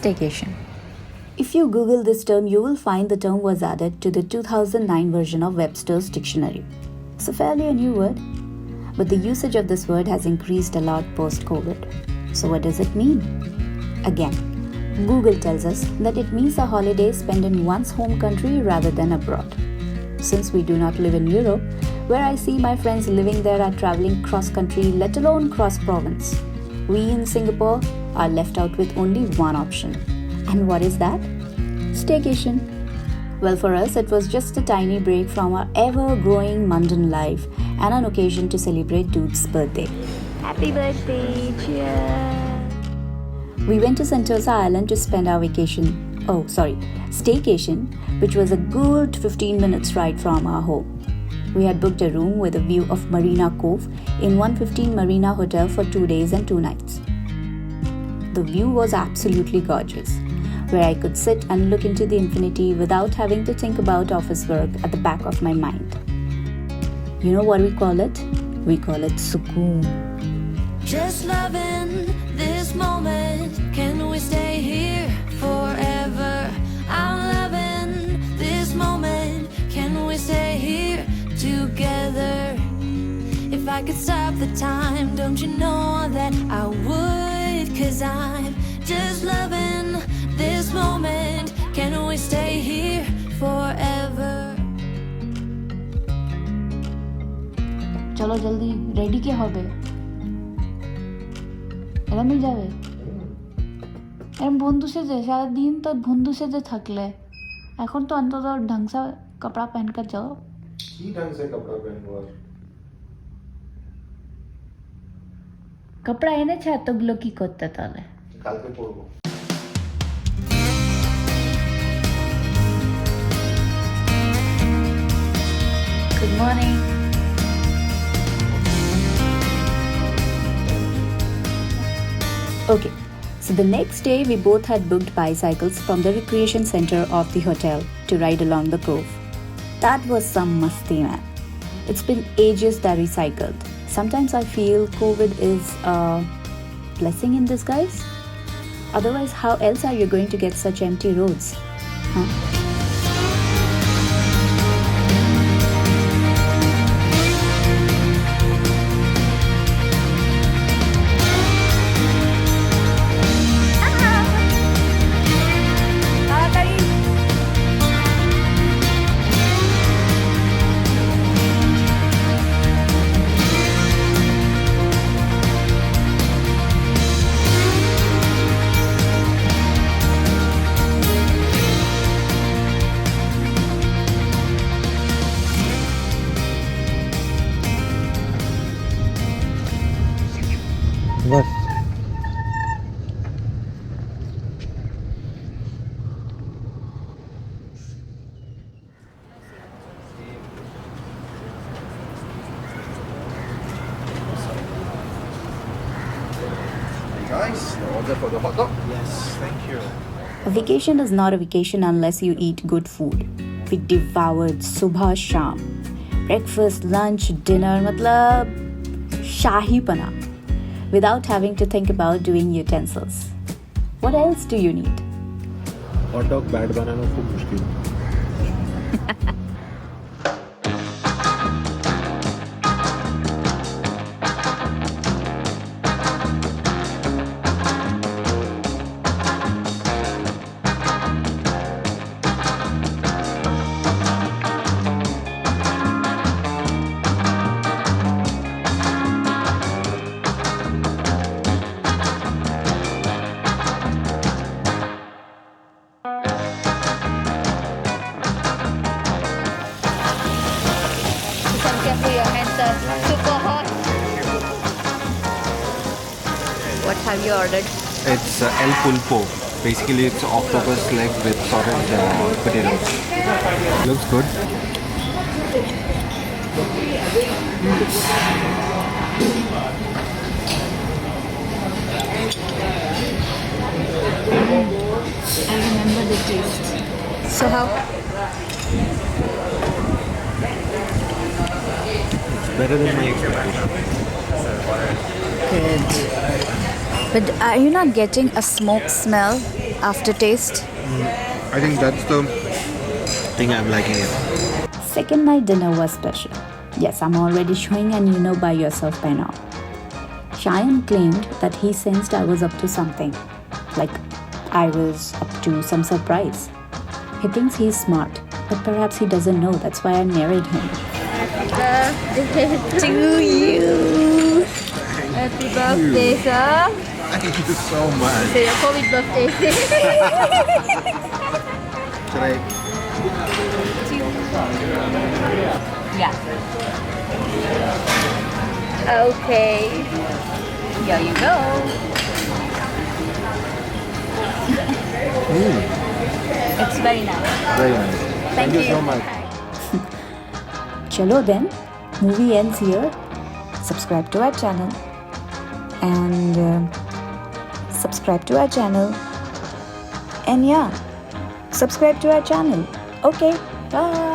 Staycation. If you Google this term, you will find the term was added to the 2009 version of Webster's dictionary. So fairly a new word, but the usage of this word has increased a lot post-COVID. So what does it mean? Again, Google tells us that it means a holiday spent in one's home country rather than abroad. Since we do not live in Europe, where I see my friends living there are traveling cross-country, let alone cross-province, we in Singapore are left out with only one option. And what is that? Staycation. Well, for us, it was just a tiny break from our ever-growing mundane life and an occasion to celebrate dude's birthday. Happy birthday! Cheers! We went to Sentosa Island to spend our staycation, which was a good 15 minutes ride from our home. We had booked a room with a view of Marina Cove in 115 Marina Hotel for 2 days and 2 nights. The view was absolutely gorgeous, where I could sit and look into the infinity without having to think about office work at the back of my mind. You know what we call it? We call it sukoon. Just loving this moment. Can we stay here forever? I'm loving this moment. Can we stay here together? If I could stop the time, don't you know that I would? 'Cause I'm just loving this moment. Can we stay here forever? চলো জলদি ready কে হবে এরমই যাবে এরম বন্ধু সেজে সারাদিন তো বন্ধু সেজে থাকলে এখন তো অন্তত ढंग से कपड़ा पहन कर जाओ কি ढंग से कपड़ा पहनबो कपड़ा এনেছে এতগুলো কি করতে তাহলে কালকে পরবো Good morning. Okay, so the next day we both had booked bicycles from the recreation center of the hotel to ride along the cove. That was some masti, man. It's been ages that we cycled. Sometimes I feel COVID is a blessing in disguise. Otherwise, how else are you going to get such empty roads? Huh? बस Guys, the order for the hot dog? Yes, thank you. A vacation is not a vacation unless you eat good food. We devoured subha sham. Breakfast, lunch, dinner, matlab shahi pana. Without having to think about doing utensils. What else do you need? Hot dog बैट बनाना खूब मुश्किल है Super hot. What have you ordered? It's El Pulpo. Basically, it's octopus leg with sorted potatoes. Looks good. I remember the taste. So how? Better than my expectation. Good. But are you not getting a smoke smell? aftertaste. I think that's the thing I'm liking it. Second night dinner was special. Yes, I'm already showing and you know by yourself by now. Sayon claimed that he sensed I was up to something. Like I was up to some surprise. He thinks he's smart, but perhaps he doesn't know. That's why I married him. To you. Happy birthday, sir. Thank you so much. So your COVID birthday. Should I? Yeah. Okay. Here you go. It's very nice. Very nice. Thank you so much. Chalo then, movie ends here. Subscribe to our channel. And subscribe to our channel. And yeah, subscribe to our channel. Okay, bye.